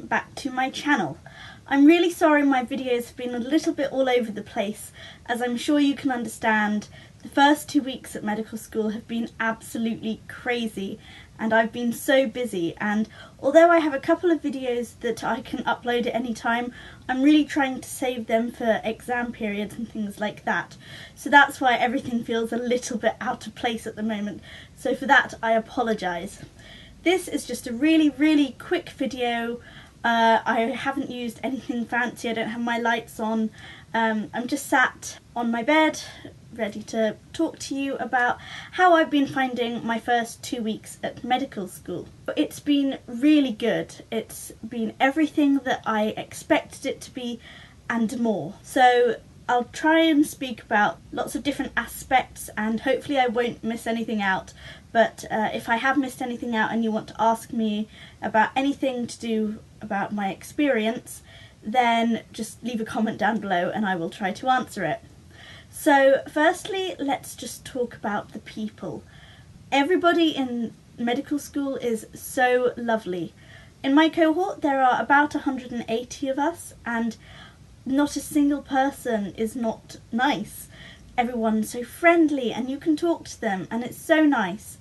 welcome back to my channel. I'm really sorry my videos have been a little bit all over the place. As I'm sure you can understand, the first 2 weeks at medical school have been absolutely crazy and I've been so busy, and although I have a couple of videos that I can upload at any time, I'm really trying to save them for exam periods and things like that. So that's why everything feels a little bit out of place at the moment. So for that I apologise. This is just a really quick video. I haven't used anything fancy, I don't have my lights on. I'm just sat on my bed ready to talk to you about how I've been finding my first 2 weeks at medical school. It's been really good. It's been everything that I expected it to be and more. So I'll try and speak about lots of different aspects and hopefully I won't miss anything out. But if I have missed anything out and you want to ask me about anything to do about my experience, then just leave a comment down below and I will try to answer it. So firstly, let's just talk about the people. Everybody in medical school is so lovely. In my cohort there are about 180 of us and not a single person is not nice. Everyone's so friendly and you can talk to them and it's so nice.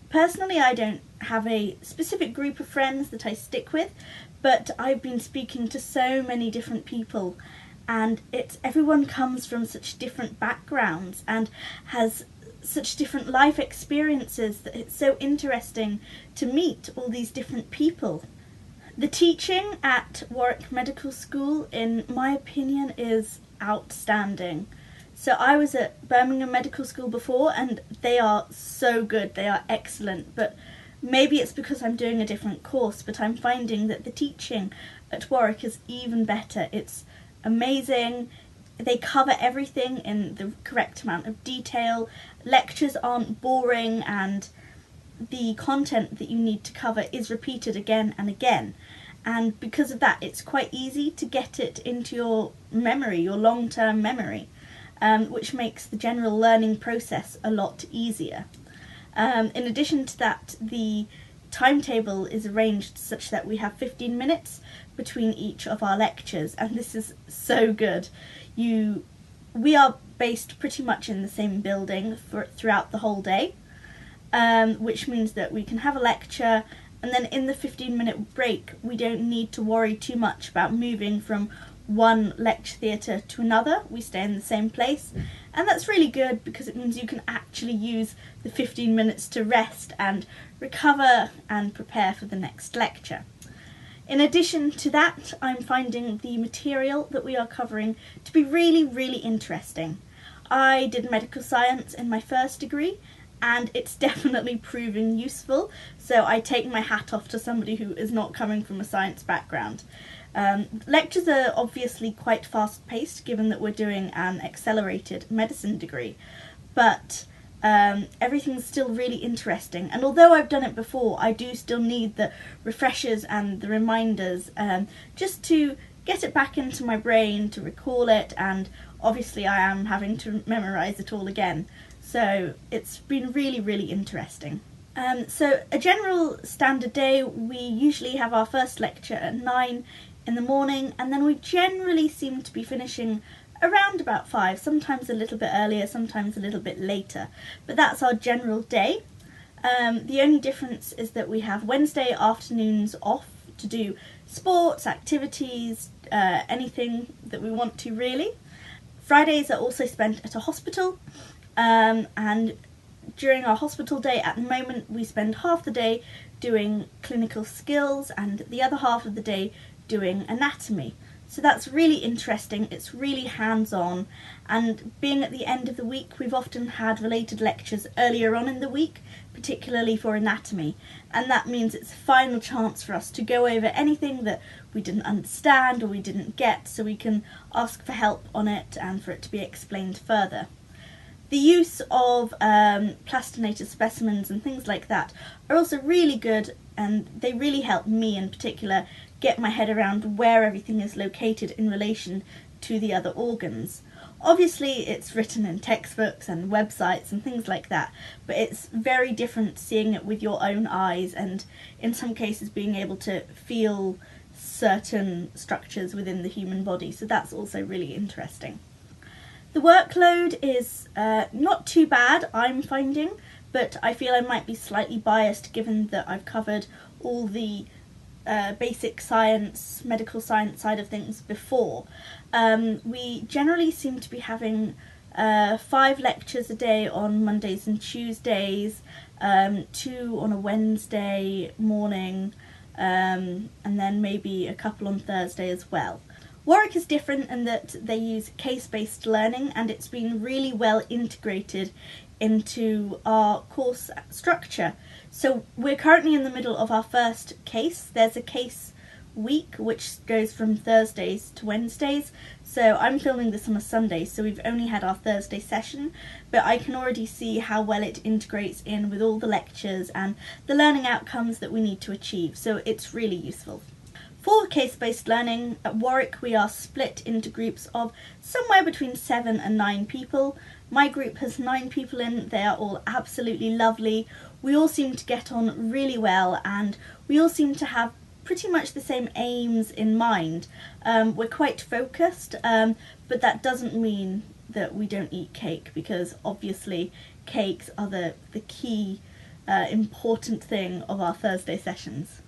Personally, I don't have a specific group of friends that I stick with, but I've been speaking to so many different people and everyone comes from such different backgrounds and has such different life experiences that it's so interesting to meet all these different people. The teaching at Warwick Medical School, in my opinion, is outstanding. So I was at Birmingham Medical School before and they are so good, they are excellent, but maybe it's because I'm doing a different course, but I'm finding that the teaching at Warwick is even better. It's amazing, they cover everything in the correct amount of detail, lectures aren't boring, and the content that you need to cover is repeated again and again. And because of that, it's quite easy to get it into your memory, your long-term memory, which makes the general learning process a lot easier. In addition to that, the timetable is arranged such that we have 15 minutes between each of our lectures, and this is so good. We are based pretty much in the same building throughout the whole day, which means that we can have a lecture and then in the 15-minute break we don't need to worry too much about moving from one lecture theatre to another. We stay in the same place, and that's really good because it means you can actually use the 15 minutes to rest and recover and prepare for the next lecture. In addition to that, I'm finding the material that we are covering to be really interesting. I did medical science in my first degree and it's definitely proving useful, so I take my hat off to somebody who is not coming from a science background. Lectures are obviously quite fast-paced given that we're doing an accelerated medicine degree, but everything's still really interesting, and although I've done it before, I do still need the refreshers and the reminders just to get it back into my brain, to recall it, and obviously I am having to memorise it all again. So it's been really interesting. So a general standard day, we usually have our first lecture at 9 in the morning, and then we generally seem to be finishing around about 5, sometimes a little bit earlier, sometimes a little bit later, but that's our general day. The only difference is that we have Wednesday afternoons off to do sports, activities, anything that we want to really. Fridays are also spent at a hospital, and during our hospital day at the moment we spend half the day doing clinical skills and the other half of the day doing anatomy. So that's really interesting, it's really hands-on, and being at the end of the week we've often had related lectures earlier on in the week, particularly for anatomy, and that means it's a final chance for us to go over anything that we didn't understand or we didn't get, so we can ask for help on it and for it to be explained further. The use of plastinated specimens and things like that are also really good, and they really help me in particular get my head around where everything is located in relation to the other organs. Obviously it's written in textbooks and websites and things like that, but it's very different seeing it with your own eyes and in some cases being able to feel certain structures within the human body, so that's also really interesting. The workload is not too bad, I'm finding, but I feel I might be slightly biased given that I've covered all the basic science, medical science side of things before. We generally seem to be having 5 lectures a day on Mondays and Tuesdays, 2 on a Wednesday morning, and then maybe a couple on Thursday as well. Warwick is different in that they use case-based learning, and it's been really well integrated into our course structure. So we're currently in the middle of our first case. There's a case week which goes from Thursdays to Wednesdays. So I'm filming this on a Sunday, so we've only had our Thursday session, but I can already see how well it integrates in with all the lectures and the learning outcomes that we need to achieve. So it's really useful. For case-based learning, at Warwick we are split into groups of somewhere between 7 and 9 people. My group has 9 people in, they are all absolutely lovely. We all seem to get on really well and we all seem to have pretty much the same aims in mind. We're quite focused, but that doesn't mean that we don't eat cake, because obviously cakes are the key important thing of our Thursday sessions.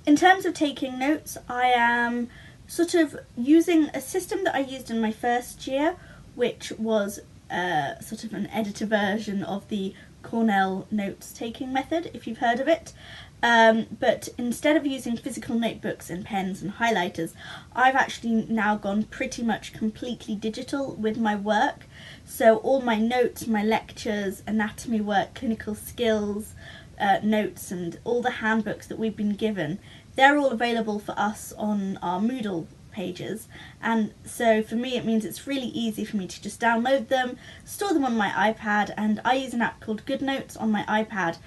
In terms of taking notes, I am sort of using a system that I used in my first year, which was sort of an editor version of the Cornell notes-taking method, if you've heard of it. But instead of using physical notebooks and pens and highlighters, I've actually now gone pretty much completely digital with my work. So all my notes, my lectures, anatomy work, clinical skills, notes and all the handbooks that we've been given, they're all available for us on our Moodle pages, and so for me it means it's really easy for me to just download them, store them on my iPad, and I use an app called GoodNotes on my iPad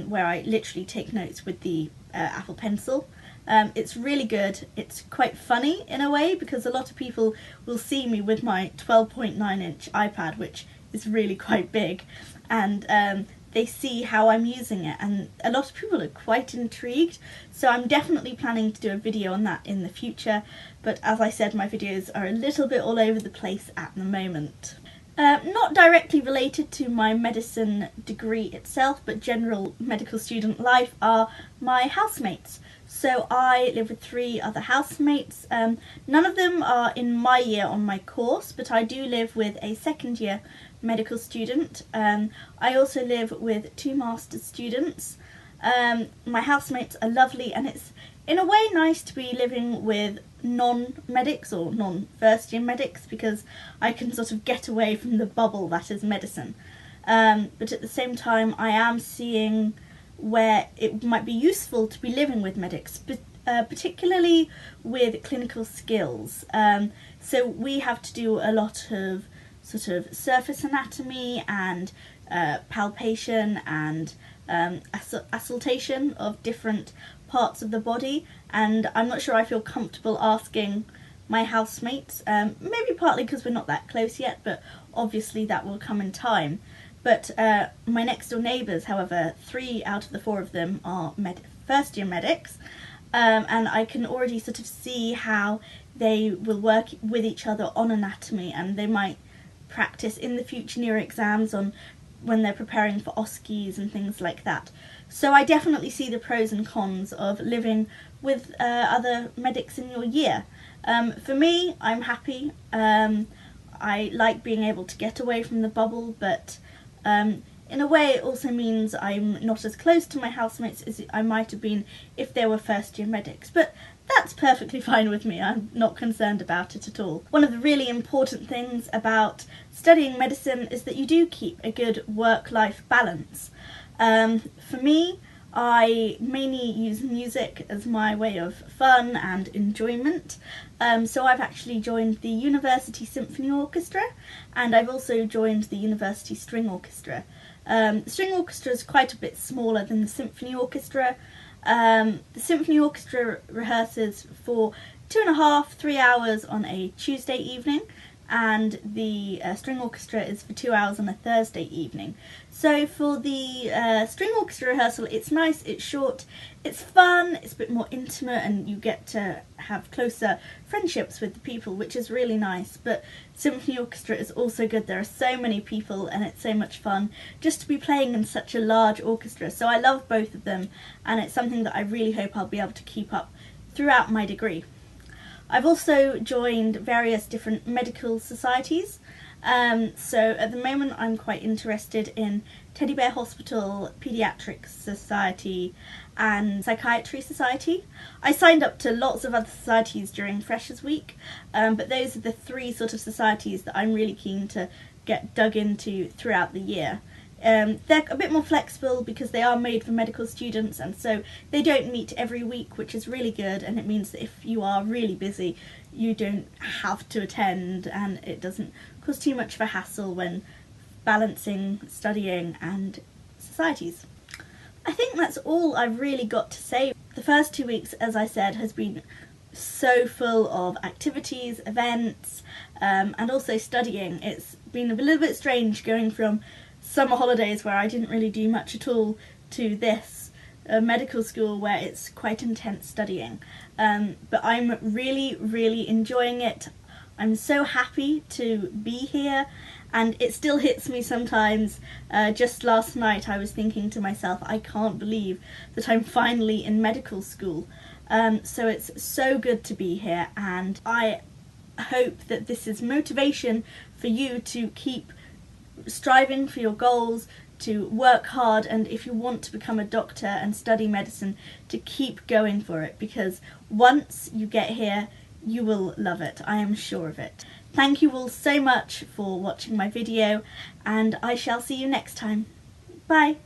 where I literally take notes with the Apple Pencil. It's really good. It's quite funny in a way because a lot of people will see me with my 12.9-inch iPad, which is really quite big, and they see how I'm using it, and a lot of people are quite intrigued, so I'm definitely planning to do a video on that in the future, but as I said, my videos are a little bit all over the place at the moment. Not directly related to my medicine degree itself, but general medical student life, are my housemates. So I live with 3 other housemates. None of them are in my year on my course, but I do live with a second year medical student. I also live with 2 master's students. My housemates are lovely, and it's in a way nice to be living with non-medics or non-first year medics, because I can sort of get away from the bubble that is medicine. But at the same time I am seeing where it might be useful to be living with medics, particularly with clinical skills. So we have to do a lot of sort of surface anatomy and palpation and auscultation of different parts of the body, and I'm not sure I feel comfortable asking my housemates, maybe partly because we're not that close yet, but obviously that will come in time. But my next door neighbours, however, 3 out of the 4 of them are first year medics, and I can already sort of see how they will work with each other on anatomy, and they might practice in the future near exams on when they're preparing for OSCEs and things like that. So I definitely see the pros and cons of living with other medics in your year. For me, I'm happy. I like being able to get away from the bubble, but in a way it also means I'm not as close to my housemates as I might have been if they were first year medics. But that's perfectly fine with me. I'm not concerned about it at all. One of the really important things about studying medicine is that you do keep a good work-life balance. For me, I mainly use music as my way of fun and enjoyment. So I've actually joined the University Symphony Orchestra, and I've also joined the University String Orchestra. The string orchestra is quite a bit smaller than the symphony orchestra. The symphony orchestra rehearses for 2.5, 3 hours on a Tuesday evening, and the string orchestra is for 2 hours on a Thursday evening. So for the string orchestra rehearsal, it's nice, it's short, it's fun, it's a bit more intimate, and you get to have closer friendships with the people, which is really nice. But symphony orchestra is also good. There are so many people and it's so much fun just to be playing in such a large orchestra. So I love both of them, and it's something that I really hope I'll be able to keep up throughout my degree. I've also joined various different medical societies. So at the moment I'm quite interested in Teddy Bear Hospital, Paediatrics Society and Psychiatry Society. I signed up to lots of other societies during Freshers Week, but those are the 3 sort of societies that I'm really keen to get dug into throughout the year. They're a bit more flexible because they are made for medical students, and so they don't meet every week, which is really good, and it means that if you are really busy you don't have to attend, and it doesn't cause too much of a hassle when balancing studying and societies. I think that's all I've really got to say. The first 2 weeks, as I said, has been so full of activities, events, and also studying. It's been a little bit strange going from summer holidays where I didn't really do much at all to this medical school where it's quite intense studying. But I'm really enjoying it. I'm so happy to be here, and it still hits me sometimes. Just last night I was thinking to myself, I can't believe that I'm finally in medical school. So it's so good to be here, and I hope that this is motivation for you to keep striving for your goals, to work hard, and if you want to become a doctor and study medicine, to keep going for it, because once you get here you will love it, I am sure of it. Thank you all so much for watching my video, and I shall see you next time. Bye!